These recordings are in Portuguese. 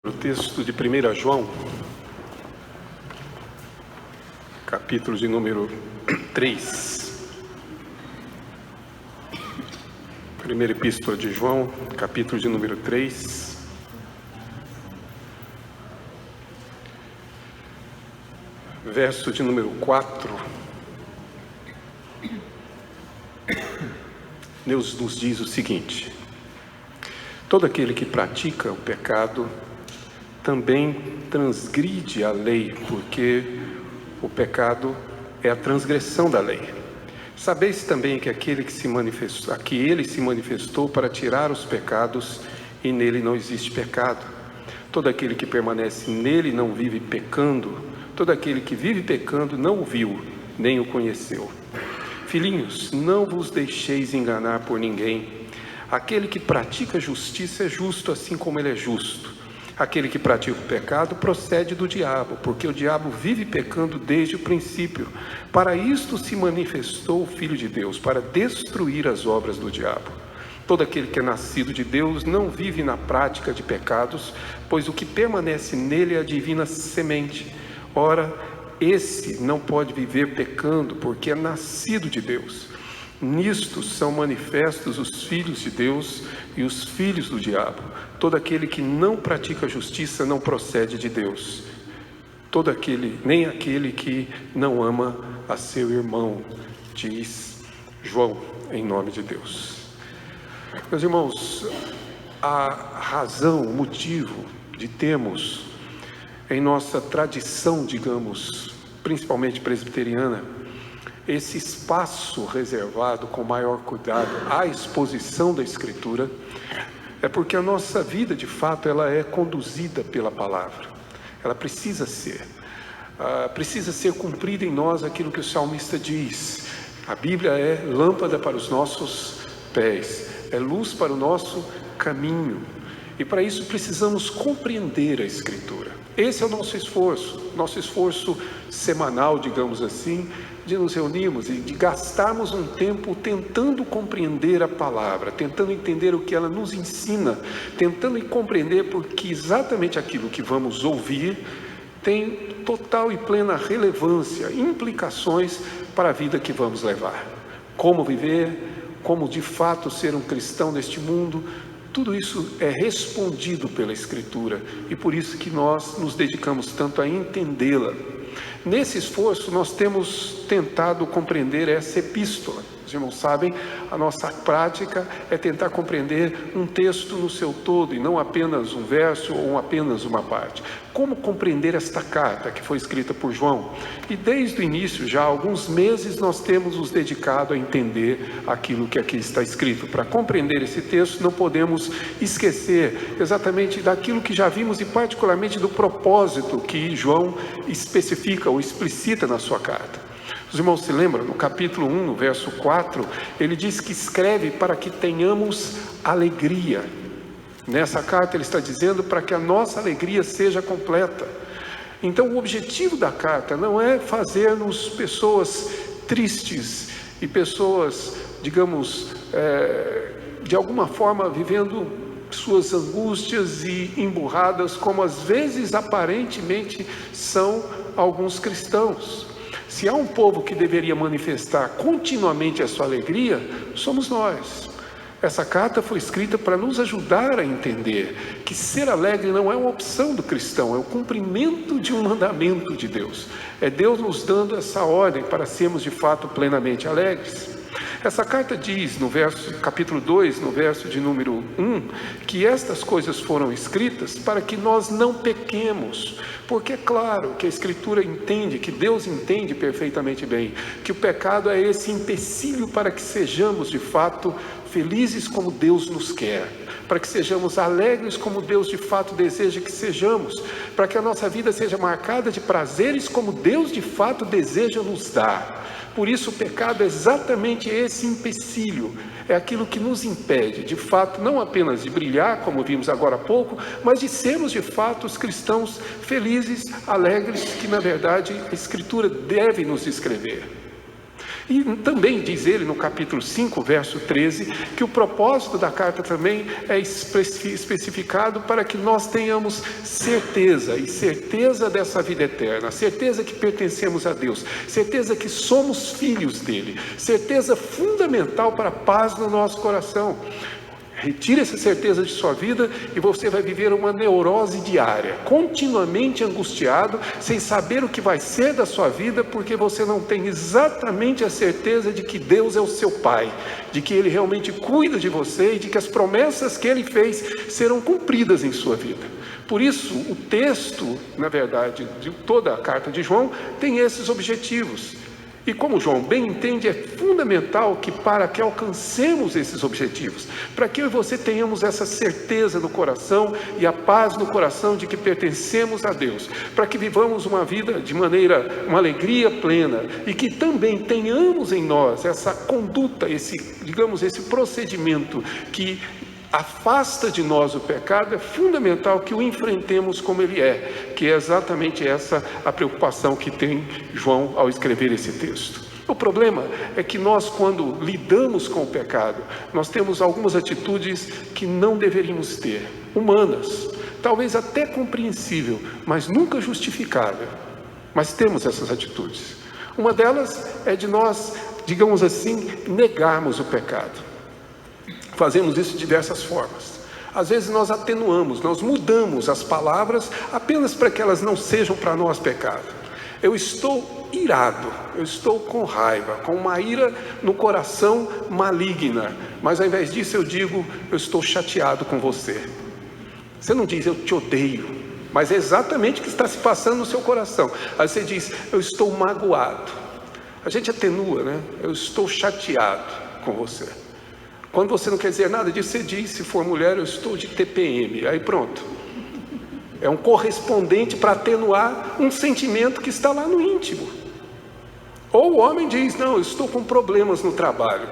O texto de 1 João, capítulo de número 3. Primeira epístola de João, capítulo de número 3. Verso de número 4. Deus nos diz o seguinte: todo aquele que pratica o pecado também transgride a lei, porque o pecado é a transgressão da lei. Sabeis também que ele se manifestou para tirar os pecados, e nele não existe pecado. Todo aquele que permanece nele não vive pecando. Todo aquele que vive pecando não o viu, nem o conheceu. Filhinhos, não vos deixeis enganar por ninguém. Aquele que pratica justiça é justo, assim como ele é justo. Aquele que pratica o pecado procede do diabo, porque o diabo vive pecando desde o princípio. Para isto se manifestou o Filho de Deus, para destruir as obras do diabo. Todo aquele que é nascido de Deus não vive na prática de pecados, pois o que permanece nele é a divina semente. Ora, esse não pode viver pecando, porque é nascido de Deus. Nisto são manifestos os filhos de Deus e os filhos do diabo. Todo aquele que não pratica justiça não procede de Deus. Nem aquele que não ama a seu irmão, diz João, em nome de Deus. Meus irmãos, a razão, o motivo de termos em nossa tradição, digamos, principalmente presbiteriana, esse espaço reservado com maior cuidado à exposição da Escritura, é porque a nossa vida, de fato, ela é conduzida pela palavra. Ela precisa ser cumprida em nós aquilo que o salmista diz. A Bíblia é lâmpada para os nossos pés, é luz para o nosso caminho. E para isso precisamos compreender a Escritura. Esse é o nosso esforço semanal, digamos assim, de nos reunirmos e de gastarmos um tempo tentando compreender a palavra, tentando entender o que ela nos ensina, tentando compreender porque exatamente aquilo que vamos ouvir tem total e plena relevância, implicações para a vida que vamos levar. Como viver, como de fato ser um cristão neste mundo, tudo isso é respondido pela Escritura e por isso que nós nos dedicamos tanto a entendê-la. Nesse esforço nós temos tentado compreender essa epístola. Os irmãos sabem, a nossa prática é tentar compreender um texto no seu todo e não apenas um verso ou apenas uma parte. Como compreender esta carta que foi escrita por João? E desde o início, já há alguns meses, nós temos nos dedicado a entender aquilo que aqui está escrito. Para compreender esse texto, não podemos esquecer exatamente daquilo que já vimos e particularmente do propósito que João especifica ou explicita na sua carta. Os irmãos se lembram, no capítulo 1, no verso 4, ele diz que escreve para que tenhamos alegria. Nessa carta ele está dizendo para que a nossa alegria seja completa. Então o objetivo da carta não é fazer-nos pessoas tristes e pessoas, digamos, de alguma forma vivendo suas angústias e emburradas, como às vezes aparentemente são alguns cristãos. Se há um povo que deveria manifestar continuamente a sua alegria, somos nós. Essa carta foi escrita para nos ajudar a entender que ser alegre não é uma opção do cristão, é o cumprimento de um mandamento de Deus. É Deus nos dando essa ordem para sermos de fato plenamente alegres. Essa carta diz no capítulo 2, no verso de número 1, que estas coisas foram escritas para que nós não pequemos, porque é claro que a Escritura entende, que Deus entende perfeitamente bem, que o pecado é esse empecilho para que sejamos de fato felizes como Deus nos quer, para que sejamos alegres como Deus de fato deseja que sejamos, para que a nossa vida seja marcada de prazeres como Deus de fato deseja nos dar. Por isso o pecado é exatamente esse empecilho, é aquilo que nos impede, de fato, não apenas de brilhar, como vimos agora há pouco, mas de sermos de fato os cristãos felizes, alegres, que na verdade a Escritura deve nos descrever. E também diz ele no capítulo 5, verso 13, que o propósito da carta também é especificado para que nós tenhamos certeza, e certeza dessa vida eterna, certeza que pertencemos a Deus, certeza que somos filhos dele, certeza fundamental para a paz no nosso coração. Retire essa certeza de sua vida e você vai viver uma neurose diária, continuamente angustiado, sem saber o que vai ser da sua vida, porque você não tem exatamente a certeza de que Deus é o seu Pai, de que Ele realmente cuida de você e de que as promessas que Ele fez serão cumpridas em sua vida. Por isso, o texto, na verdade, de toda a carta de João, tem esses objetivos. E como João bem entende, é fundamental que para que alcancemos esses objetivos, para que eu e você tenhamos essa certeza no coração e a paz no coração de que pertencemos a Deus, para que vivamos uma vida de maneira, uma alegria plena e que também tenhamos em nós essa conduta, esse procedimento que afasta de nós o pecado, é fundamental que o enfrentemos como ele é, que é exatamente essa a preocupação que tem João ao escrever esse texto. O problema é que nós, quando lidamos com o pecado, nós temos algumas atitudes que não deveríamos ter, humanas, talvez até compreensível, mas nunca justificável. Mas temos essas atitudes. Uma delas é de nós, digamos assim, negarmos o pecado. Fazemos isso de diversas formas. Às vezes nós atenuamos, nós mudamos as palavras apenas para que elas não sejam para nós pecado. Eu estou irado, eu estou com raiva, com uma ira no coração maligna, mas ao invés disso eu digo, eu estou chateado com você. Você não diz, eu te odeio, mas é exatamente o que está se passando no seu coração. Aí você diz, eu estou magoado. A gente atenua, né? Eu estou chateado com você. Quando você não quer dizer nada disso, você diz, se for mulher, eu estou de TPM. Aí pronto. É um correspondente para atenuar um sentimento que está lá no íntimo. Ou o homem diz, não, eu estou com problemas no trabalho.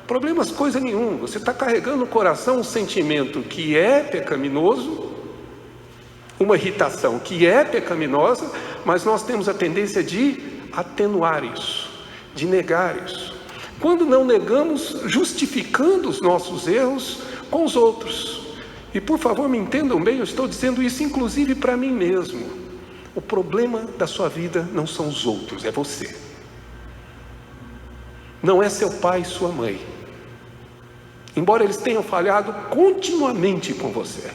Problemas coisa nenhuma. Você está carregando no coração um sentimento que é pecaminoso, uma irritação que é pecaminosa, mas nós temos a tendência de atenuar isso, de negar isso. Quando não negamos, justificando os nossos erros com os outros. E por favor, me entendam bem, eu estou dizendo isso inclusive para mim mesmo. O problema da sua vida não são os outros, é você. Não é seu pai e sua mãe. Embora eles tenham falhado continuamente com você.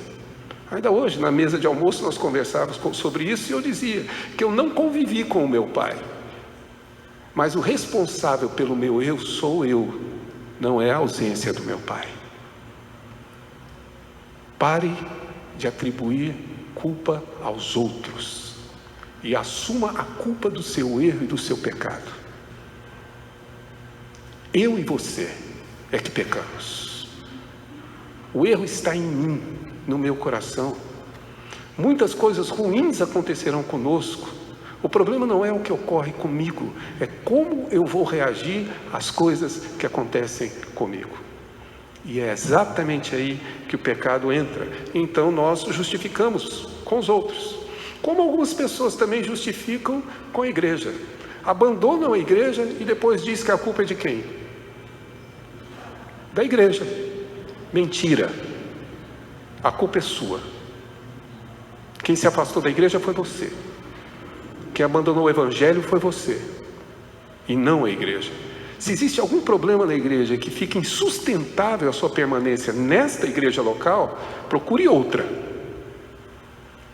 Ainda hoje, na mesa de almoço, nós conversávamos sobre isso e eu dizia que eu não convivi com o meu pai. Mas o responsável pelo meu eu sou eu, não é a ausência do meu pai. Pare de atribuir culpa aos outros e assuma a culpa do seu erro e do seu pecado. Eu e você é que pecamos. O erro está em mim, no meu coração. Muitas coisas ruins acontecerão conosco. O problema não é o que ocorre comigo, é como eu vou reagir às coisas que acontecem comigo. E é exatamente aí que o pecado entra. Então nós justificamos com os outros. Como algumas pessoas também justificam com a igreja. Abandonam a igreja e depois diz que a culpa é de quem? Da igreja. Mentira. A culpa é sua. Quem se afastou da igreja foi você. Quem abandonou o evangelho foi você, e não a igreja. Se existe algum problema na igreja que fica insustentável a sua permanência nesta igreja local, procure outra.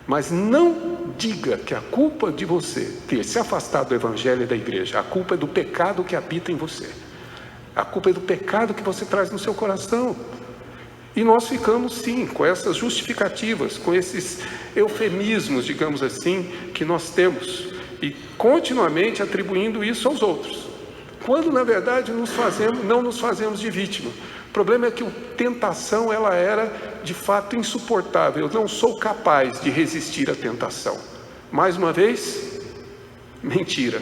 Mas não diga que a culpa de você ter se afastado do evangelho e da igreja, a culpa é do pecado que habita em você. A culpa é do pecado que você traz no seu coração. E nós ficamos sim com essas justificativas, com esses eufemismos, digamos assim, que nós temos. E continuamente atribuindo isso aos outros. Quando na verdade não nos fazemos de vítima. O problema é que a tentação ela era de fato insuportável. Eu não sou capaz de resistir à tentação. Mais uma vez, mentira.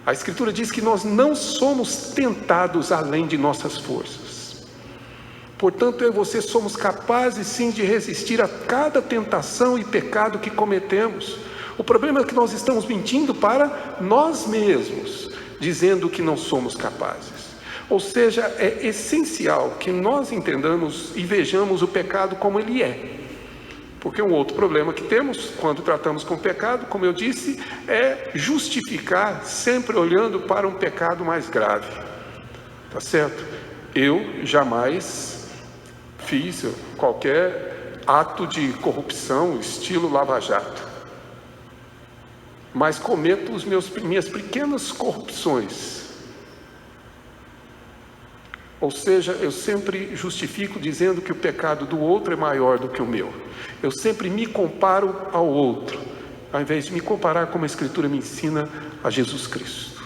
A Escritura diz que nós não somos tentados além de nossas forças. Portanto, eu e você somos capazes sim de resistir a cada tentação e pecado que cometemos. O problema é que nós estamos mentindo para nós mesmos, dizendo que não somos capazes. Ou seja, é essencial que nós entendamos e vejamos o pecado como ele é. Porque um outro problema que temos quando tratamos com o pecado, como eu disse, é justificar sempre olhando para um pecado mais grave. Tá certo? Eu jamais fiz qualquer ato de corrupção, estilo lava-jato. Mas cometo minhas pequenas corrupções. Ou seja, eu sempre justifico dizendo que o pecado do outro é maior do que o meu. Eu sempre me comparo ao outro, ao invés de me comparar como a Escritura me ensina a Jesus Cristo,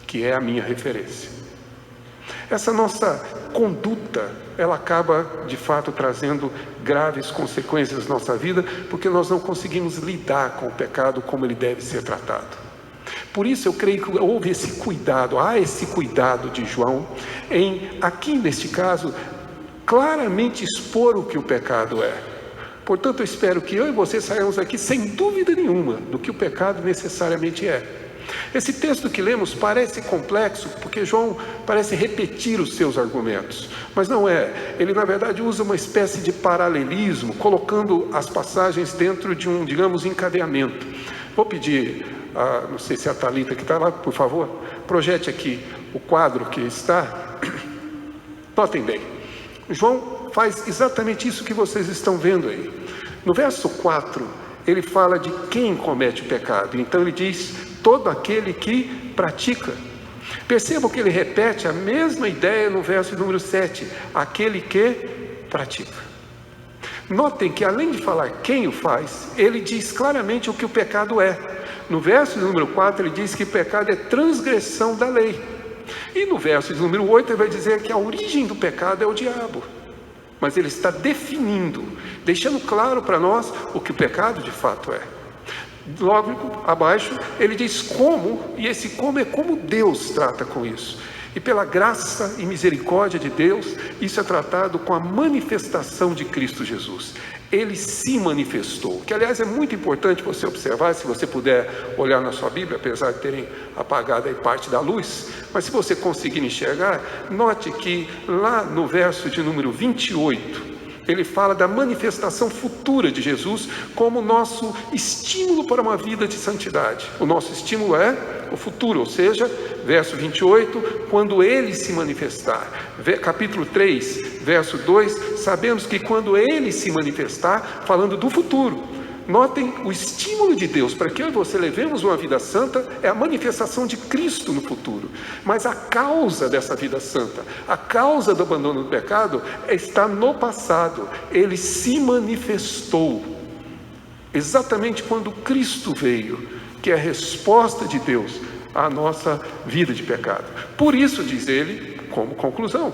que é a minha referência. Essa nossa conduta, ela acaba de fato trazendo graves consequências na nossa vida, porque nós não conseguimos lidar com o pecado como ele deve ser tratado. Por isso eu creio que houve esse cuidado, há esse cuidado de João em, aqui neste caso, claramente expor o que o pecado é. Portanto, eu espero que eu e você saiamos aqui sem dúvida nenhuma do que o pecado necessariamente é. Esse texto que lemos parece complexo, porque João parece repetir os seus argumentos, mas não é. Ele, na verdade, usa uma espécie de paralelismo, colocando as passagens dentro de um, digamos, encadeamento. Vou pedir, não sei se é a Thalita que está lá, por favor, projete aqui o quadro que está. Notem bem, João faz exatamente isso que vocês estão vendo aí. No verso 4, ele fala de quem comete o pecado. Então ele diz, todo aquele que pratica. Percebam que ele repete a mesma ideia no verso número 7, aquele que pratica. Notem que além de falar quem o faz, ele diz claramente o que o pecado é. No verso número 4 ele diz que o pecado é transgressão da lei. E no verso número 8 ele vai dizer que a origem do pecado é o diabo. Mas ele está definindo, deixando claro para nós o que o pecado de fato é. Logo abaixo ele diz como, e esse como é como Deus trata com isso. E pela graça e misericórdia de Deus, isso é tratado com a manifestação de Cristo Jesus. Ele se manifestou, que aliás é muito importante você observar, se você puder olhar na sua Bíblia, apesar de terem apagado aí parte da luz, mas se você conseguir enxergar, note que lá no verso de número 28, ele fala da manifestação futura de Jesus como nosso estímulo para uma vida de santidade. O nosso estímulo é o futuro, ou seja, verso 28, quando ele se manifestar. Capítulo 3, verso 2, sabemos que quando ele se manifestar, falando do futuro. Notem o estímulo de Deus para que eu e você levemos uma vida santa é a manifestação de Cristo no futuro. Mas a causa dessa vida santa, a causa do abandono do pecado está no passado. Ele se manifestou exatamente quando Cristo veio, que é a resposta de Deus à nossa vida de pecado. Por isso, diz ele, como conclusão,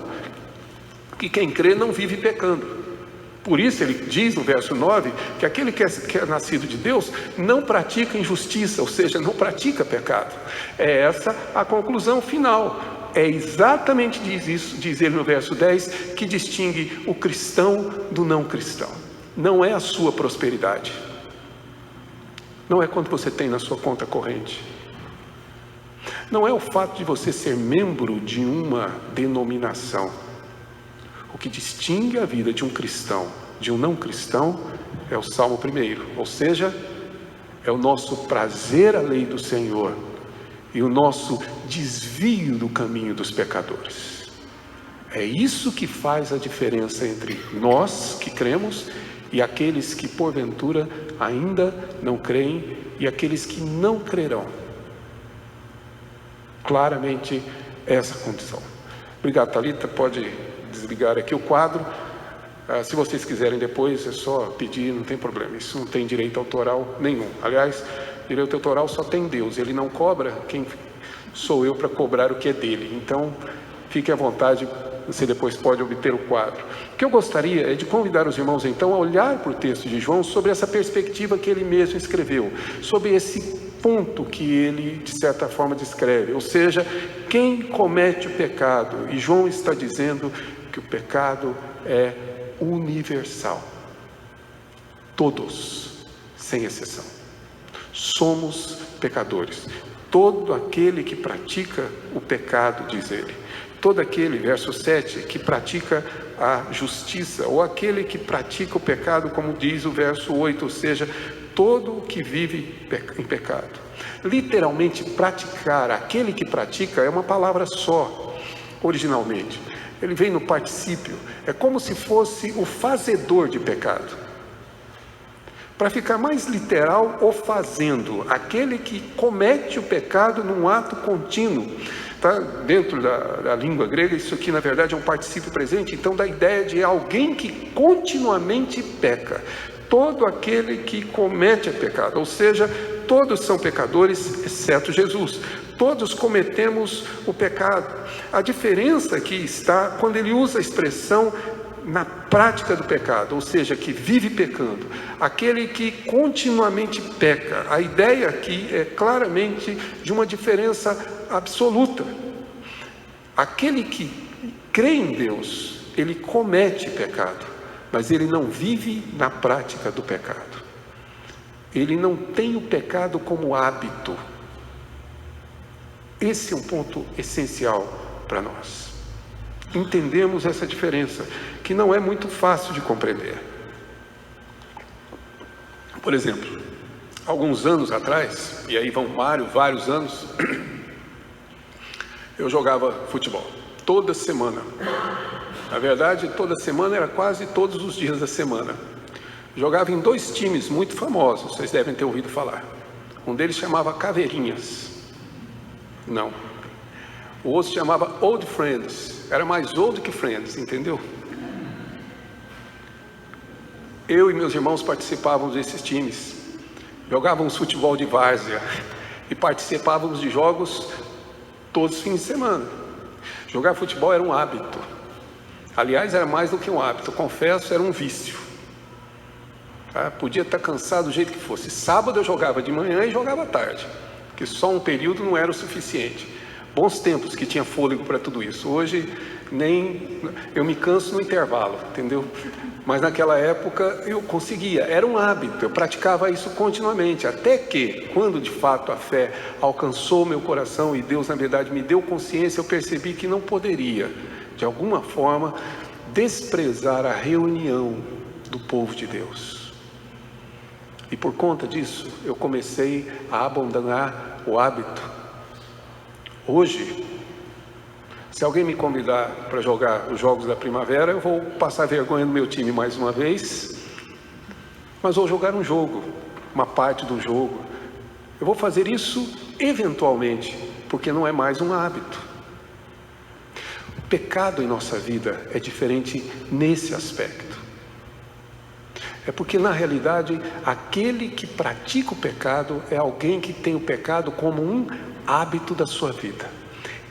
que quem crê não vive pecando. Por isso ele diz no verso 9, que aquele que é nascido de Deus não pratica injustiça, ou seja, não pratica pecado. É essa a conclusão final. É exatamente diz ele no verso 10, que distingue o cristão do não cristão. Não é a sua prosperidade. Não é quanto você tem na sua conta corrente. Não é o fato de você ser membro de uma denominação. O que distingue a vida de um cristão de um não cristão é o Salmo 1, ou seja, é o nosso prazer à lei do Senhor e o nosso desvio do caminho dos pecadores. É isso que faz a diferença entre nós que cremos e aqueles que porventura ainda não creem e aqueles que não crerão. Claramente essa condição. Obrigado, Thalita, pode desligar aqui o quadro. Se vocês quiserem depois, é só pedir, não tem problema. Isso não tem direito autoral nenhum. Aliás, direito autoral só tem Deus. Ele não cobra, quem sou eu para cobrar o que é dele? Então, fique à vontade, você depois pode obter o quadro. O que eu gostaria é de convidar os irmãos, então, a olhar para o texto de João sobre essa perspectiva que ele mesmo escreveu, sobre esse ponto que ele, de certa forma, descreve. Ou seja, quem comete o pecado? E João está dizendo que o pecado é universal. Todos, sem exceção. Somos pecadores. Todo aquele que pratica o pecado, diz ele. Todo aquele, verso 7, que pratica a justiça, ou aquele que pratica o pecado, como diz o verso 8, ou seja, todo o que vive em pecado. Literalmente, praticar, aquele que pratica, é uma palavra só, originalmente. Ele vem no particípio, é como se fosse o fazedor de pecado. Para ficar mais literal, o fazendo, aquele que comete o pecado num ato contínuo. Tá? Dentro da língua grega, isso aqui na verdade é um particípio presente, então dá a ideia de alguém que continuamente peca. Todo aquele que comete pecado, ou seja, todos são pecadores, exceto Jesus. Todos cometemos o pecado. A diferença aqui está quando ele usa a expressão na prática do pecado, ou seja, que vive pecando, aquele que continuamente peca. A ideia aqui é claramente de uma diferença absoluta. Aquele que crê em Deus, ele comete pecado, mas ele não vive na prática do pecado. Ele não tem o pecado como hábito. Esse é um ponto essencial para nós. Entendemos essa diferença, que não é muito fácil de compreender. Por exemplo, alguns anos atrás, e aí vão vários anos, eu jogava futebol, toda semana. Na verdade, toda semana era quase todos os dias da semana. Jogava em 2 times muito famosos, vocês devem ter ouvido falar. Um deles chamava Caveirinhas. Não. O outro chamava Old Friends. Era mais old que friends, entendeu? Eu e meus irmãos participávamos desses times. Jogávamos futebol de várzea e participávamos de jogos todos os fins de semana. Jogar futebol era um hábito. Aliás, era mais do que um hábito, confesso, era um vício. Podia estar cansado do jeito que fosse. Sábado eu jogava de manhã e jogava à tarde, porque só um período não era o suficiente. Bons tempos que tinha fôlego para tudo isso. Hoje nem eu me canso no intervalo, entendeu? Mas naquela época eu conseguia, era um hábito, eu praticava isso continuamente, até que, quando de fato a fé alcançou meu coração e Deus na verdade me deu consciência, eu percebi que não poderia, de alguma forma, desprezar a reunião do povo de Deus. E por conta disso, eu comecei a abandonar o hábito. Hoje, se alguém me convidar para jogar os Jogos da Primavera, eu vou passar vergonha no meu time mais uma vez, mas vou jogar um jogo, uma parte do jogo. Eu vou fazer isso eventualmente, porque não é mais um hábito. O pecado em nossa vida é diferente nesse aspecto. É porque na realidade, aquele que pratica o pecado é alguém que tem o pecado como um hábito da sua vida.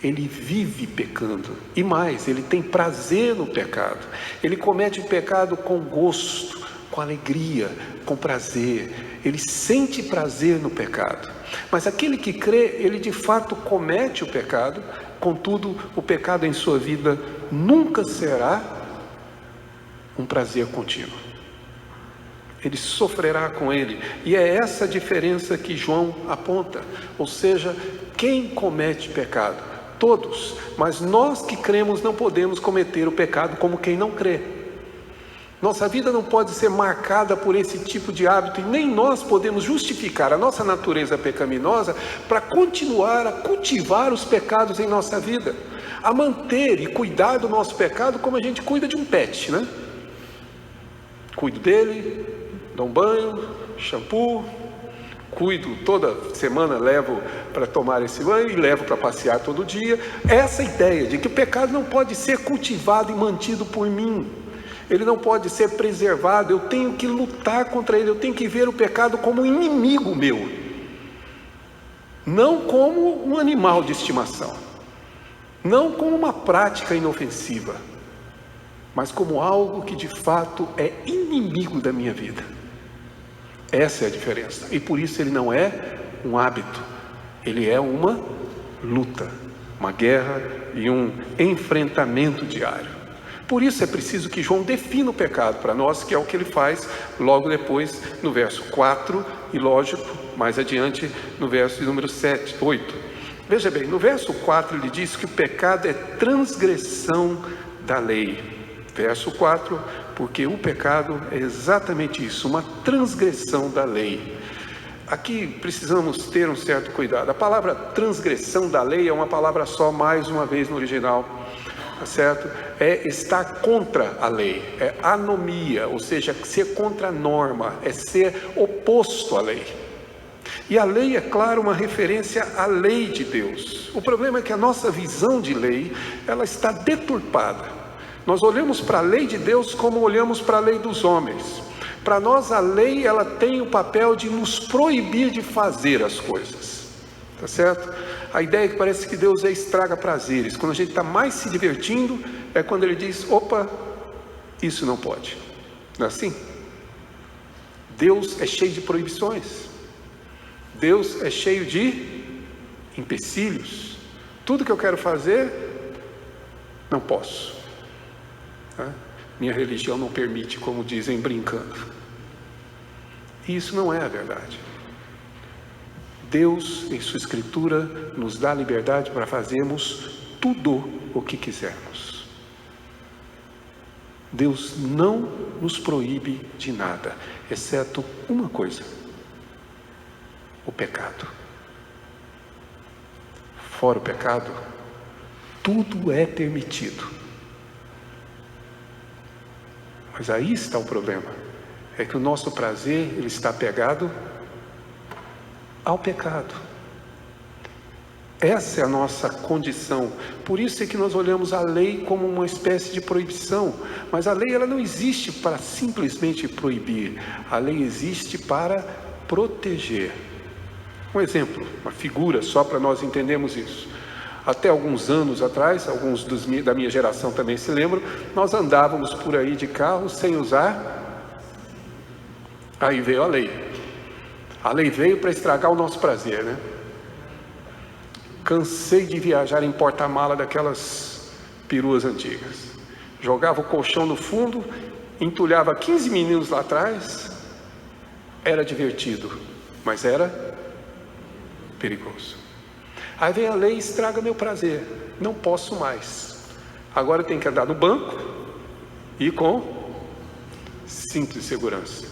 Ele vive pecando, e mais, ele tem prazer no pecado. Ele comete o pecado com gosto, com alegria, com prazer. Ele sente prazer no pecado. Mas aquele que crê, ele de fato comete o pecado. Contudo, o pecado em sua vida nunca será um prazer contínuo. Ele sofrerá com ele. E é essa a diferença que João aponta. Ou seja, quem comete pecado? Todos. Mas nós que cremos não podemos cometer o pecado como quem não crê. Nossa vida não pode ser marcada por esse tipo de hábito. E nem nós podemos justificar a nossa natureza pecaminosa para continuar a cultivar os pecados em nossa vida. A manter e cuidar do nosso pecado como a gente cuida de um pet, né? Cuido dele, dou um banho, shampoo, cuido, toda semana levo para tomar esse banho e levo para passear todo dia. Essa ideia de que o pecado não pode ser cultivado e mantido por mim, ele não pode ser preservado, eu tenho que lutar contra ele, eu tenho que ver o pecado como um inimigo meu, não como um animal de estimação, não como uma prática inofensiva, mas como algo que de fato é inimigo da minha vida. Essa é a diferença. E por isso ele não é um hábito. Ele é uma luta, uma guerra e um enfrentamento diário. Por isso é preciso que João defina o pecado para nós, que é o que ele faz logo depois, no verso 4 e lógico, mais adiante no verso de número 8. Veja bem, no verso 4 ele diz que o pecado é transgressão da lei. Verso 4, porque o pecado é exatamente isso, uma transgressão da lei. Aqui precisamos ter um certo cuidado. A palavra transgressão da lei é uma palavra só, mais uma vez no original, tá certo? É estar contra a lei, é anomia, ou seja, ser contra a norma, é ser oposto à lei. E a lei é, claro, uma referência à lei de Deus. O problema é que a nossa visão de lei, ela está deturpada. Nós olhamos para a lei de Deus como olhamos para a lei dos homens. Para nós a lei, ela tem o papel de nos proibir de fazer as coisas, tá certo? A ideia é que parece que Deus estraga prazeres. Quando a gente está mais se divertindo, é quando Ele diz, opa, isso não pode. Não é assim? Deus é cheio de proibições. Deus é cheio de empecilhos. Tudo que eu quero fazer, não posso. Tá? Minha religião não permite, como dizem brincando. E isso não é a verdade. Deus, em sua Escritura, nos dá liberdade para fazermos tudo o que quisermos. Deus não nos proíbe de nada, exceto uma coisa: o pecado. Fora o pecado, tudo é permitido. Mas aí está o problema. É que o nosso prazer, ele está apegado ao pecado. Essa é a nossa condição. Por isso é que nós olhamos a lei como uma espécie de proibição. Mas a lei, ela não existe para simplesmente proibir. A lei existe para proteger. Um exemplo, uma figura, só para nós entendermos isso. Até alguns anos atrás, alguns da minha geração também se lembram, nós andávamos por aí de carro sem usar. Aí veio a lei. A lei veio para estragar o nosso prazer, né? Cansei de viajar em porta-mala daquelas peruas antigas. Jogava o colchão no fundo, entulhava 15 meninos lá atrás. Era divertido, mas era perigoso. Aí vem a lei e estraga meu prazer. Não posso mais. Agora eu tenho que andar no banco e com cinto de segurança.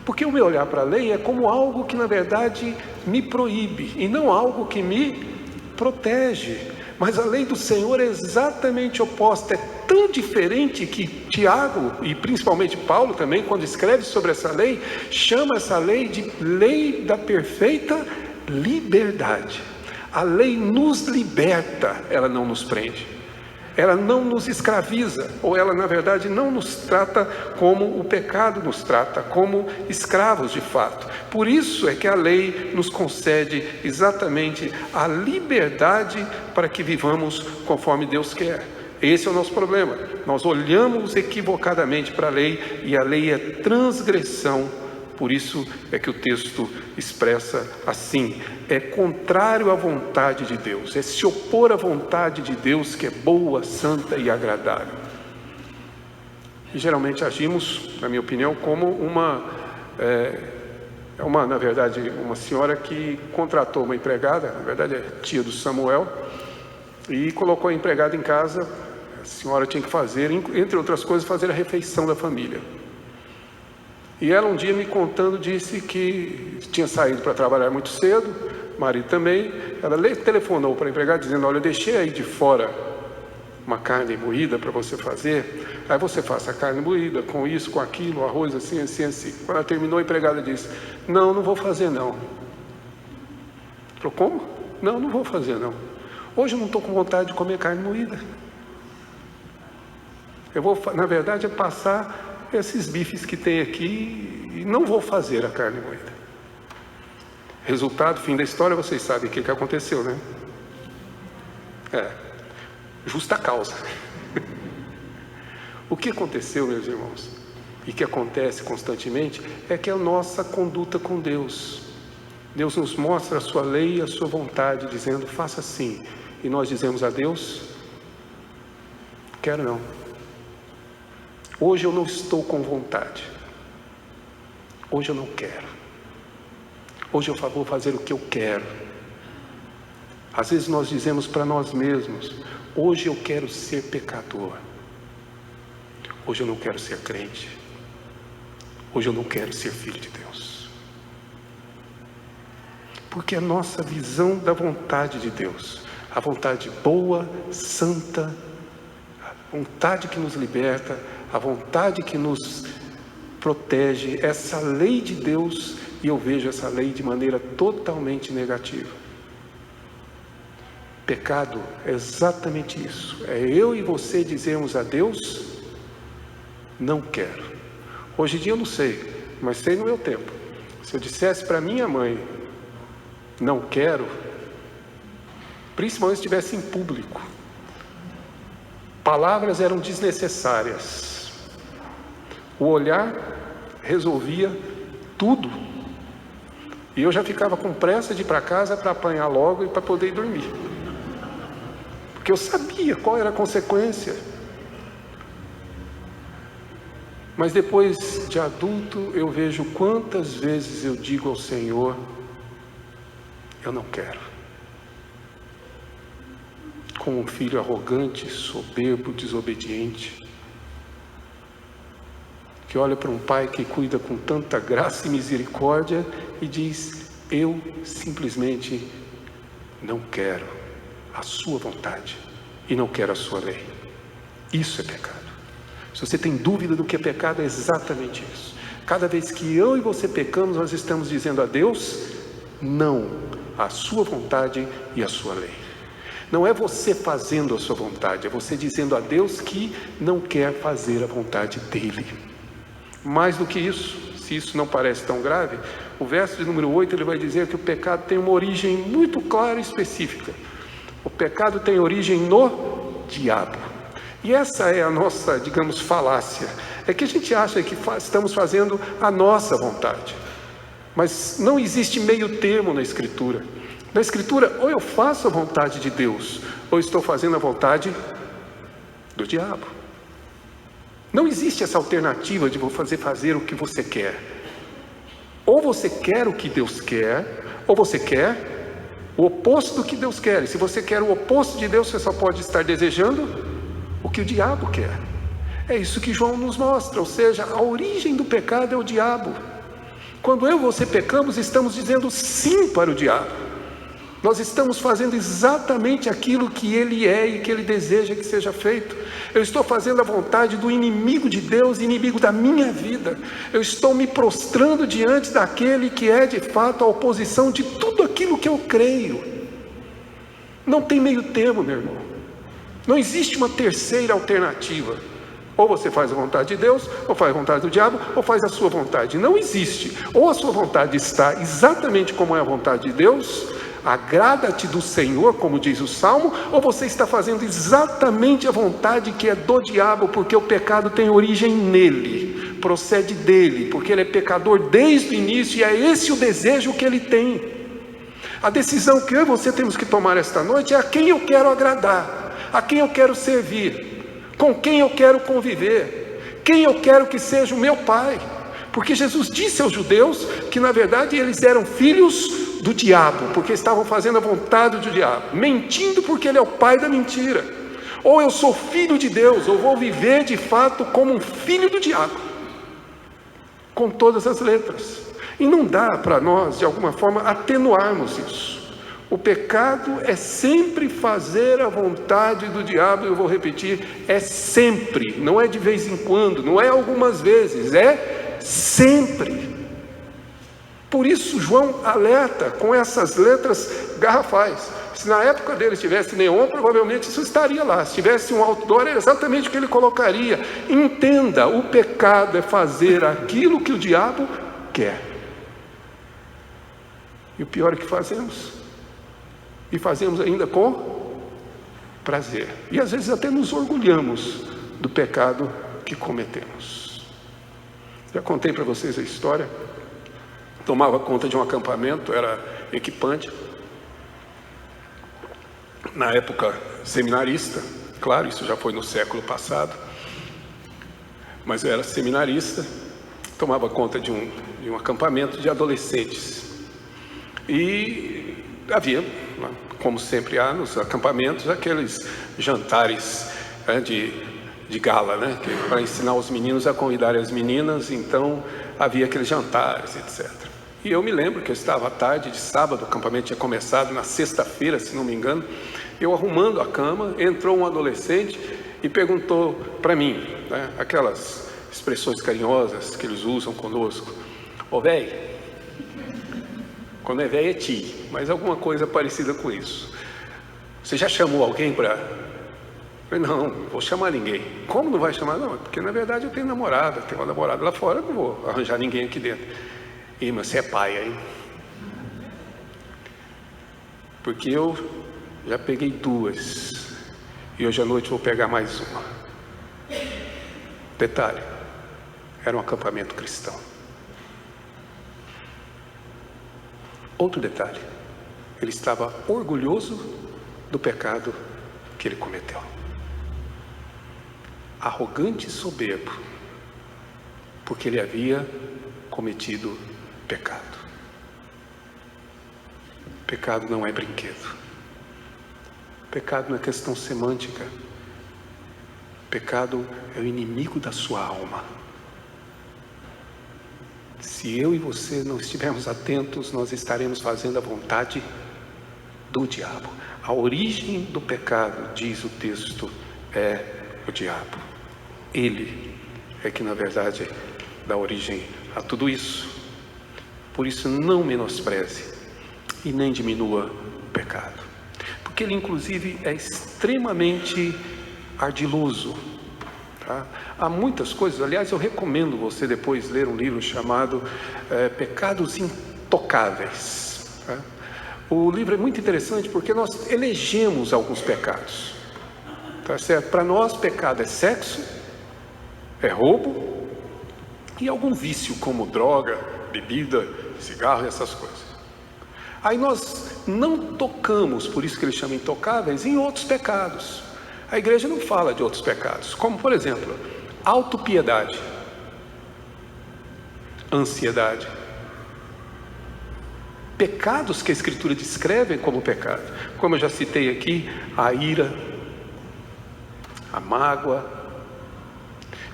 Porque o meu olhar para a lei é como algo que na verdade me proíbe e não algo que me protege. Mas a lei do Senhor é exatamente oposta, é tão diferente que Tiago, e principalmente Paulo também, quando escreve sobre essa lei, chama essa lei de lei da perfeita liberdade. A lei nos liberta, ela não nos prende. Ela não nos escraviza, ou ela na verdade não nos trata como o pecado nos trata, como escravos de fato. Por isso é que a lei nos concede exatamente a liberdade para que vivamos conforme Deus quer. Esse é o nosso problema. Nós olhamos equivocadamente para a lei e a lei é transgressão. Por isso é que o texto expressa assim: é contrário à vontade de Deus, é se opor à vontade de Deus, que é boa, santa e agradável. E geralmente agimos, na minha opinião, como na verdade, uma senhora que contratou uma empregada, na verdade é tia do Samuel, e colocou a empregada em casa. A senhora tinha que fazer, entre outras coisas, fazer a refeição da família. E ela um dia me contando disse que tinha saído para trabalhar muito cedo, o marido também. Ela telefonou para a empregada dizendo: olha, eu deixei aí de fora uma carne moída para você fazer. Aí você faça a carne moída com isso, com aquilo, arroz assim, assim, assim. Quando ela terminou, a empregada disse: não vou fazer não. Falou: como? Não vou fazer não. Hoje eu não estou com vontade de comer carne moída. Eu vou, na verdade, é passar esses bifes que tem aqui e não vou fazer a carne moída. Resultado, fim da história, vocês sabem o que aconteceu, né? Justa causa. O que aconteceu, meus irmãos, e que acontece constantemente, é que a nossa conduta com Deus. Deus nos mostra a sua lei e a sua vontade, dizendo: faça assim. E nós dizemos a Deus: quero não. Hoje eu não estou com vontade. Hoje eu não quero. Hoje eu vou fazer o que eu quero. Às vezes nós dizemos para nós mesmos: hoje eu quero ser pecador. Hoje eu não quero ser crente. Hoje eu não quero ser filho de Deus. Porque a nossa visão da vontade de Deus, a vontade boa, santa, a vontade que nos liberta, a vontade que nos protege, essa lei de Deus, e eu vejo essa lei de maneira totalmente negativa. Pecado é exatamente isso. É eu e você dizermos a Deus: não quero. Hoje em dia eu não sei, mas sei no meu tempo. Se eu dissesse para minha mãe: não quero, principalmente se estivesse em público, palavras eram desnecessárias. O olhar resolvia tudo. E eu já ficava com pressa de ir para casa para apanhar logo e para poder ir dormir. Porque eu sabia qual era a consequência. Mas depois de adulto, eu vejo quantas vezes eu digo ao Senhor: eu não quero. Como um filho arrogante, soberbo, desobediente, que olha para um pai que cuida com tanta graça e misericórdia e diz: eu simplesmente não quero a sua vontade e não quero a sua lei. Isso é pecado. Se você tem dúvida do que é pecado, é exatamente isso. Cada vez que eu e você pecamos, nós estamos dizendo a Deus: não, a sua vontade e a sua lei. Não é você fazendo a sua vontade, é você dizendo a Deus que não quer fazer a vontade dele. Mais do que isso, se isso não parece tão grave, o verso de número 8, ele vai dizer que o pecado tem uma origem muito clara e específica. O pecado tem origem no diabo. E essa é a nossa, digamos, falácia. É que a gente acha que estamos fazendo a nossa vontade. Mas não existe meio termo na Escritura. Na Escritura, ou eu faço a vontade de Deus, ou estou fazendo a vontade do diabo. Não existe essa alternativa de você fazer o que você quer. Ou você quer o que Deus quer, ou você quer o oposto do que Deus quer. E se você quer o oposto de Deus, você só pode estar desejando o que o diabo quer. É isso que João nos mostra, ou seja, a origem do pecado é o diabo. Quando eu e você pecamos, estamos dizendo sim para o diabo. Nós estamos fazendo exatamente aquilo que ele é e que ele deseja que seja feito. Eu estou fazendo a vontade do inimigo de Deus, inimigo da minha vida. Eu estou me prostrando diante daquele que é de fato a oposição de tudo aquilo que eu creio. Não tem meio termo, meu irmão. Não existe uma terceira alternativa. Ou você faz a vontade de Deus, ou faz a vontade do diabo, ou faz a sua vontade. Não existe. Ou a sua vontade está exatamente como é a vontade de Deus, agrada-te do Senhor, como diz o Salmo, ou você está fazendo exatamente a vontade que é do diabo, porque o pecado tem origem nele, procede dele, porque ele é pecador desde o início, e é esse o desejo que ele tem. A decisão que eu e você temos que tomar esta noite é a quem eu quero agradar, a quem eu quero servir, com quem eu quero conviver, quem eu quero que seja o meu pai. Porque Jesus disse aos judeus que na verdade eles eram filhos do diabo, porque estavam fazendo a vontade do diabo, mentindo porque ele é o pai da mentira. Ou eu sou filho de Deus, ou vou viver de fato como um filho do diabo, com todas as letras. E não dá para nós de alguma forma atenuarmos isso. O pecado é sempre fazer a vontade do diabo. Eu vou repetir, é sempre, não é de vez em quando, não é algumas vezes, é sempre. Por isso João alerta com essas letras garrafais. Se na época dele tivesse neon, provavelmente isso estaria lá. Se tivesse um outdoor, é exatamente o que ele colocaria. Entenda, o pecado é fazer aquilo que o diabo quer. E o pior é que fazemos. E fazemos ainda com prazer. E às vezes até nos orgulhamos do pecado que cometemos. Já contei para vocês a história. Tomava conta de um acampamento, era equipante. Na época, seminarista. Claro, isso já foi no século passado. Mas eu era seminarista. Tomava conta de um acampamento de adolescentes. E havia, como sempre há nos acampamentos, aqueles jantares de gala, né? Para ensinar os meninos a convidarem as meninas. Então havia aqueles jantares, etc. E eu me lembro que eu estava à tarde de sábado, o acampamento tinha começado na sexta-feira, se não me engano. Eu arrumando a cama, entrou um adolescente e perguntou para mim, né, aquelas expressões carinhosas que eles usam conosco: ô velho. Quando é velho é ti, mas alguma coisa parecida com isso. Você já chamou alguém para... Eu falei, não vou chamar ninguém. Como não vai chamar? Não, porque na verdade eu tenho namorada, tenho uma namorada lá fora, não vou arranjar ninguém aqui dentro. E mas você é pai aí? Porque eu já peguei 2 e hoje à noite vou pegar mais uma. Detalhe, era um acampamento cristão. Outro detalhe, ele estava orgulhoso do pecado que ele cometeu. Arrogante e soberbo, porque ele havia cometido pecado. Pecado não é brinquedo. Pecado não é questão semântica. Pecado é o inimigo da sua alma. Se eu e você não estivermos atentos, nós estaremos fazendo a vontade do diabo. A origem do pecado, diz o texto, é o diabo. Ele é que, na verdade, dá origem a tudo isso. Por isso, não menospreze e nem diminua o pecado. Porque ele, inclusive, é extremamente ardiloso. Tá? Há muitas coisas, aliás, eu recomendo você depois ler um livro chamado Pecados Intocáveis. Tá? O livro é muito interessante porque nós elegemos alguns pecados. Tá certo? Para nós, pecado é sexo, é roubo e algum vício como droga, bebida, cigarro e essas coisas. Aí nós não tocamos, por isso que ele chama intocáveis, em outros pecados. A igreja não fala de outros pecados, como por exemplo, autopiedade, ansiedade. Pecados que a Escritura descreve como pecado, como eu já citei aqui, a ira, a mágoa,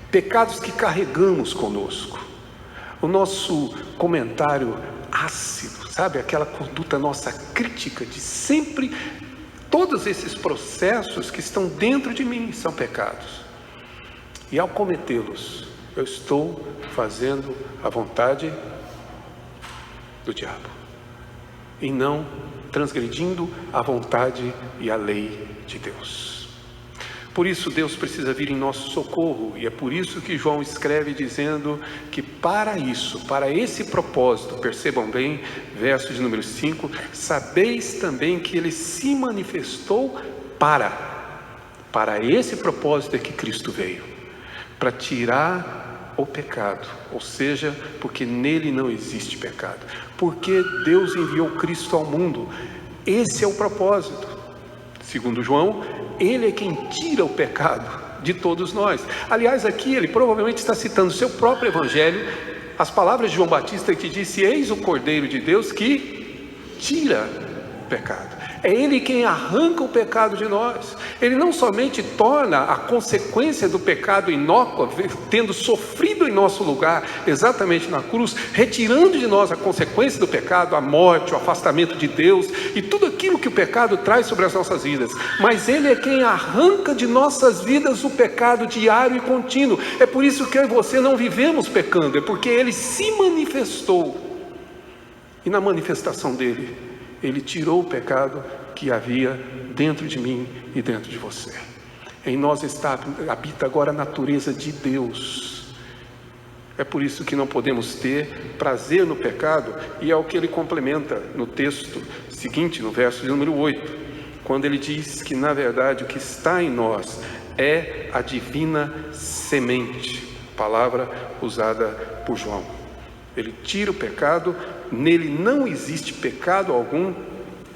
pecados que carregamos conosco, o nosso comentário ácido, sabe, aquela conduta nossa crítica de sempre. Todos esses processos que estão dentro de mim são pecados. E ao cometê-los, eu estou fazendo a vontade do diabo. E não transgredindo a vontade e a lei de Deus. Por isso Deus precisa vir em nosso socorro. E é por isso que João escreve dizendo que para isso, para esse propósito, percebam bem, verso de número 5, sabeis também que ele se manifestou para esse propósito é que Cristo veio, para tirar o pecado, ou seja, porque nele não existe pecado, porque Deus enviou Cristo ao mundo. Esse é o propósito. Segundo João, ele é quem tira o pecado de todos nós. Aliás, aqui ele provavelmente está citando o seu próprio evangelho, as palavras de João Batista que disse: eis o Cordeiro de Deus que tira o pecado. É ele quem arranca o pecado de nós. Ele não somente torna a consequência do pecado inócua, tendo sofrido em nosso lugar, exatamente na cruz, retirando de nós a consequência do pecado, a morte, o afastamento de Deus e tudo aquilo que o pecado traz sobre as nossas vidas, mas ele é quem arranca de nossas vidas o pecado diário e contínuo. É por isso que eu e você não vivemos pecando, é porque ele se manifestou, e na manifestação dele, ele tirou o pecado que havia dentro de mim e dentro de você. Em nós habita agora a natureza de Deus. É por isso que não podemos ter prazer no pecado, e é o que ele complementa no texto seguinte, no verso de número 8, quando ele diz que na verdade o que está em nós é a divina semente, palavra usada por João. Ele tira o pecado, nele não existe pecado algum,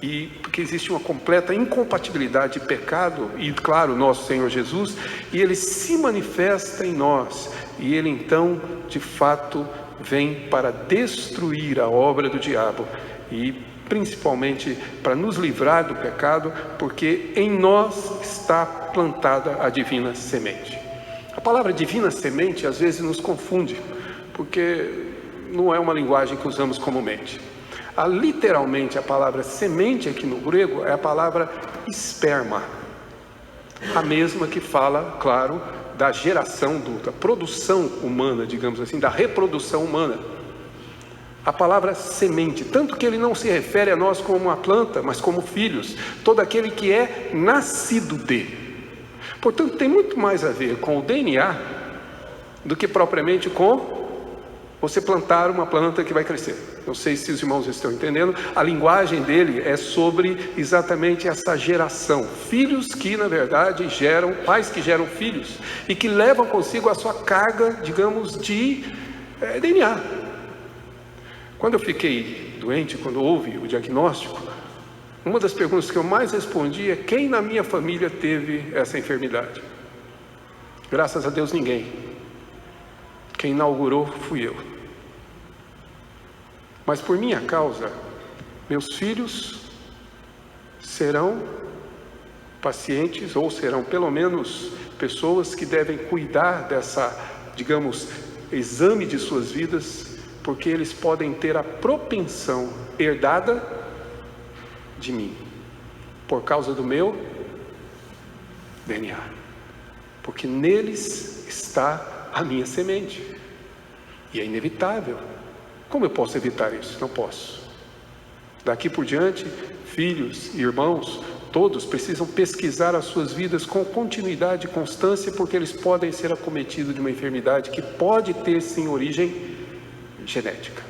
e porque existe uma completa incompatibilidade de pecado e, claro, nosso Senhor Jesus, e ele se manifesta em nós, e ele então, de fato, vem para destruir a obra do diabo e principalmente para nos livrar do pecado, porque em nós está plantada a divina semente. A palavra divina semente às vezes nos confunde, porque não é uma linguagem que usamos comumente. Literalmente a palavra semente aqui no grego é a palavra esperma, a mesma que fala, claro, da geração, da produção humana, digamos assim, da reprodução humana. A palavra semente, tanto que ele não se refere a nós como uma planta, mas como filhos, todo aquele que é nascido de. Portanto, tem muito mais a ver com o DNA do que propriamente com você plantar uma planta que vai crescer. Não sei se os irmãos estão entendendo. A linguagem dele é sobre exatamente essa geração. Filhos que, na verdade, pais que geram filhos e que levam consigo a sua carga, digamos, de DNA. Quando eu fiquei doente, quando houve o diagnóstico, uma das perguntas que eu mais respondi é: quem na minha família teve essa enfermidade? Graças a Deus, ninguém. Quem inaugurou fui eu. Mas por minha causa, meus filhos serão pacientes, ou serão pelo menos pessoas que devem cuidar dessa, digamos, exame de suas vidas, porque eles podem ter a propensão herdada de mim, por causa do meu DNA, porque neles está a minha semente, e é inevitável. Como eu posso evitar isso? Não posso. Daqui por diante, filhos e irmãos, todos precisam pesquisar as suas vidas com continuidade e constância, porque eles podem ser acometidos de uma enfermidade que pode ter sim origem genética.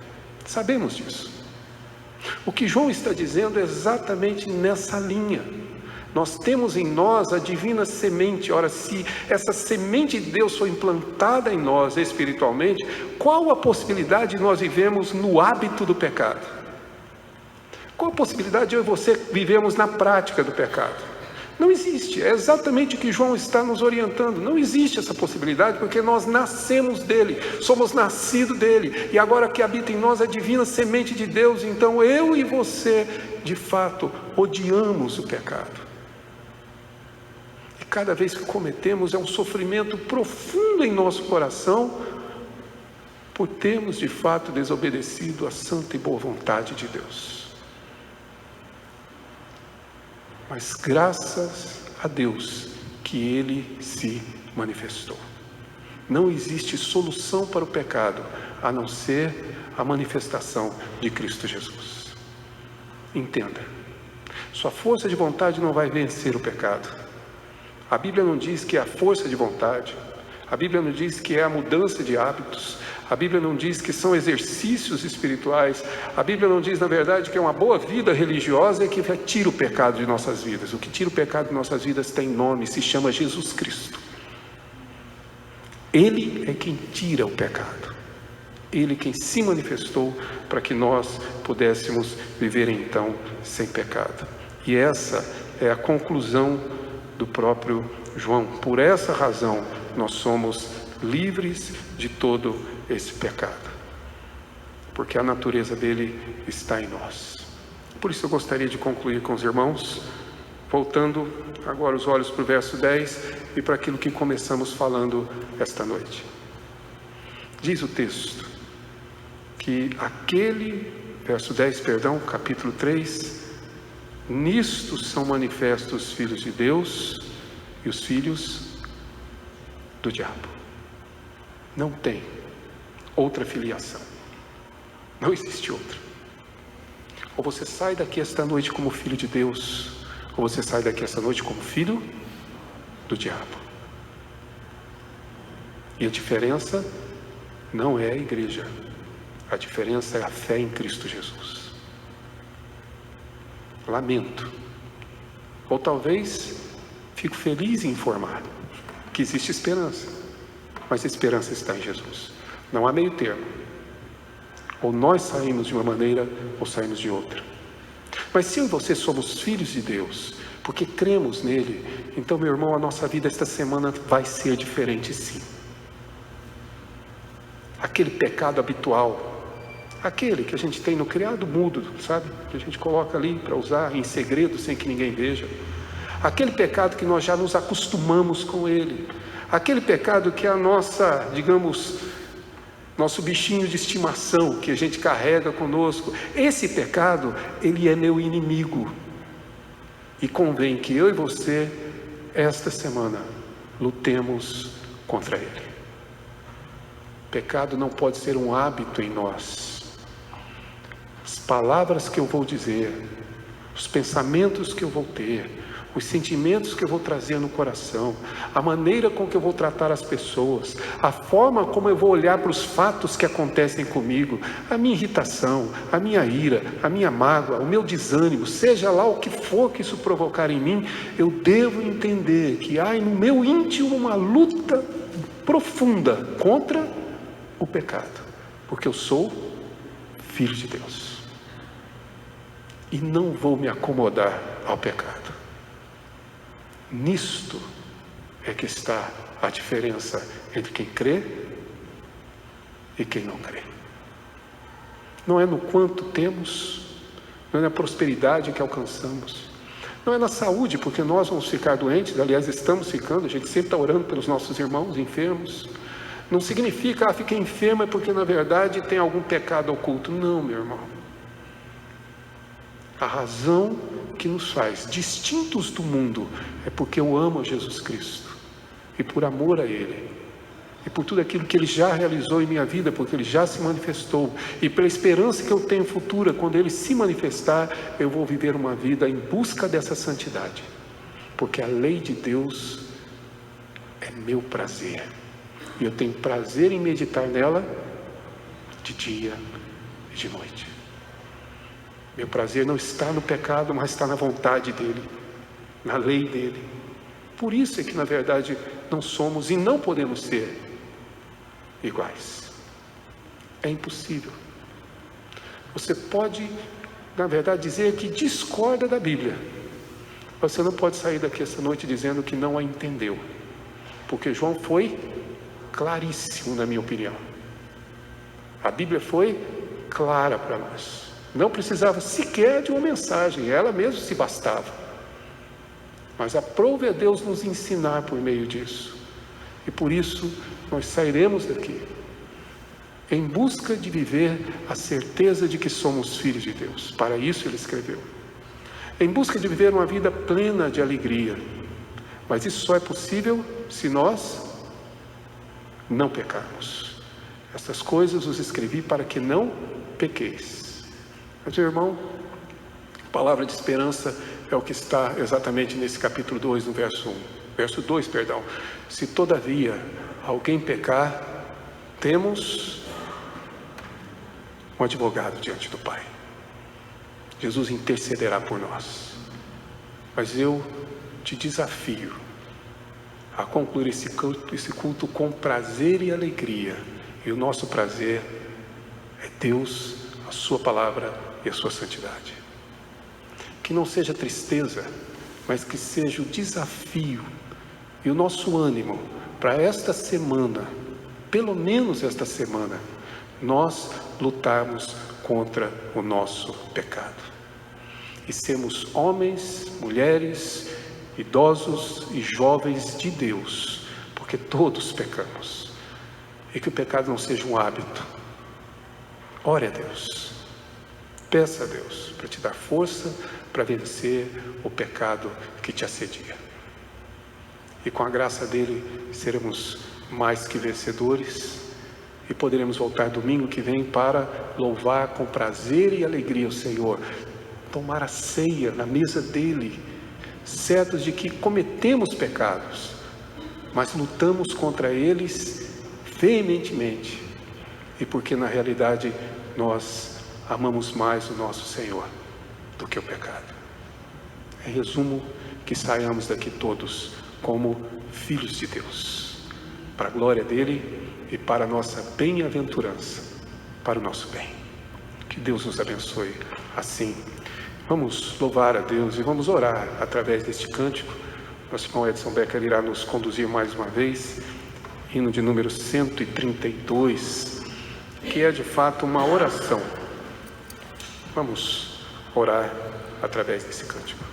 Sabemos disso. O que João está dizendo é exatamente nessa linha. Nós temos em nós a divina semente. Ora, se essa semente de Deus foi implantada em nós espiritualmente, qual a possibilidade de nós vivemos no hábito do pecado? Qual a possibilidade de eu e você vivemos na prática do pecado? Não existe. É exatamente o que João está nos orientando. Não existe essa possibilidade, porque nós nascemos dele, somos nascidos dele, e agora que habita em nós a divina semente de Deus, então eu e você, de fato, odiamos o pecado. E cada vez que cometemos é um sofrimento profundo em nosso coração, por termos de fato desobedecido à santa e boa vontade de Deus. Mas graças a Deus que Ele se manifestou. Não existe solução para o pecado, a não ser a manifestação de Cristo Jesus. Entenda, sua força de vontade não vai vencer o pecado. A Bíblia não diz que é a força de vontade, a Bíblia não diz que é a mudança de hábitos, a Bíblia não diz que são exercícios espirituais, a Bíblia não diz, na verdade, que é uma boa vida religiosa que tira o pecado de nossas vidas. O que tira o pecado de nossas vidas tem nome, se chama Jesus Cristo. Ele é quem tira o pecado. Ele quem se manifestou para que nós pudéssemos viver então sem pecado. E essa é a conclusão do próprio João. Por essa razão nós somos livres de todo esse pecado, porque a natureza dele está em nós. Por isso eu gostaria de concluir com os irmãos, voltando agora os olhos para o verso 10 e para aquilo que começamos falando esta noite. Diz o texto que verso 10, capítulo 3, nisto são manifestos os filhos de Deus e os filhos do diabo. Não tem outra filiação. Não existe outra. Ou você sai daqui esta noite como filho de Deus, ou você sai daqui esta noite como filho do diabo. E a diferença não é a igreja. A diferença é a fé em Cristo Jesus. Lamento. Ou talvez fico feliz em informar que existe esperança. Mas a esperança está em Jesus. Não há meio termo. Ou nós saímos de uma maneira, ou saímos de outra. Mas se eu e você somos filhos de Deus, porque cremos nele, então, meu irmão, a nossa vida esta semana vai ser diferente sim. Aquele pecado habitual, Aquele que a gente tem no criado mudo, sabe? Que a gente coloca ali para usar em segredo, sem que ninguém veja. Aquele pecado que nós já nos acostumamos com ele. Aquele pecado que é a nossa, digamos, nosso bichinho de estimação, que a gente carrega conosco. Esse pecado, ele é meu inimigo. E convém que eu e você, esta semana, lutemos contra ele. Pecado não pode ser um hábito em nós. As palavras que eu vou dizer, os pensamentos que eu vou ter, os sentimentos que eu vou trazer no coração, a maneira com que eu vou tratar as pessoas, a forma como eu vou olhar para os fatos que acontecem comigo, a minha irritação, a minha ira, a minha mágoa, o meu desânimo, seja lá o que for que isso provocar em mim, eu devo entender que há no meu íntimo uma luta profunda contra o pecado, porque eu sou filho de Deus e não vou me acomodar ao pecado. Nisto é que está a diferença entre quem crê e quem não crê. Não é no quanto temos, não é na prosperidade que alcançamos, não é na saúde, porque nós vamos ficar doentes, aliás estamos ficando, a gente sempre está orando pelos nossos irmãos enfermos. Não significa, fiquei enfermo é porque na verdade tem algum pecado oculto. Não, meu irmão. A razão que nos faz distintos do mundo é porque eu amo a Jesus Cristo e por amor a Ele e por tudo aquilo que Ele já realizou em minha vida, porque Ele já se manifestou, e pela esperança que eu tenho futura, quando Ele se manifestar, eu vou viver uma vida em busca dessa santidade, porque a lei de Deus é meu prazer e eu tenho prazer em meditar nela de dia e de noite. Meu prazer não está no pecado, mas está na vontade dEle, na lei dEle. Por isso é que na verdade não somos e não podemos ser iguais. É impossível. Você pode, na verdade, dizer que discorda da Bíblia. Você não pode sair daqui essa noite dizendo que não a entendeu, porque João foi claríssimo, na minha opinião. A Bíblia foi clara para nós. Não precisava sequer de uma mensagem, ela mesma se bastava. Mas aprove a Deus nos ensinar por meio disso. E por isso nós sairemos daqui em busca de viver a certeza de que somos filhos de Deus. Para isso Ele escreveu. Em busca de viver uma vida plena de alegria. Mas isso só é possível se nós não pecarmos. Estas coisas os escrevi para que não pequeis. Mas, meu irmão, a palavra de esperança é o que está exatamente nesse capítulo 2, no verso 1. Verso 2, perdão. Se todavia alguém pecar, temos um advogado diante do Pai. Jesus intercederá por nós. Mas eu te desafio a concluir esse culto com prazer e alegria. E o nosso prazer é Deus, a sua palavra e a sua santidade. Que não seja tristeza, mas que seja o desafio e o nosso ânimo para esta semana, pelo menos esta semana, nós lutarmos contra o nosso pecado. E sermos homens, mulheres, idosos e jovens de Deus, porque todos pecamos. E que o pecado não seja um hábito. Ore a Deus. Peça a Deus para te dar força para vencer o pecado que te assedia. E com a graça dele seremos mais que vencedores e poderemos voltar domingo que vem para louvar com prazer e alegria o Senhor, tomar a ceia na mesa dele, certos de que cometemos pecados, mas lutamos contra eles veementemente, e porque na realidade nós amamos mais o nosso Senhor do que o pecado. Em resumo, que saiamos daqui todos como filhos de Deus, para a glória dele e para a nossa bem-aventurança, para o nosso bem. Que Deus nos abençoe assim. Vamos louvar a Deus e vamos orar através deste cântico. Nosso irmão Edson Becker irá nos conduzir mais uma vez, hino de número 132. que é de fato uma oração. Vamos orar através desse cântico.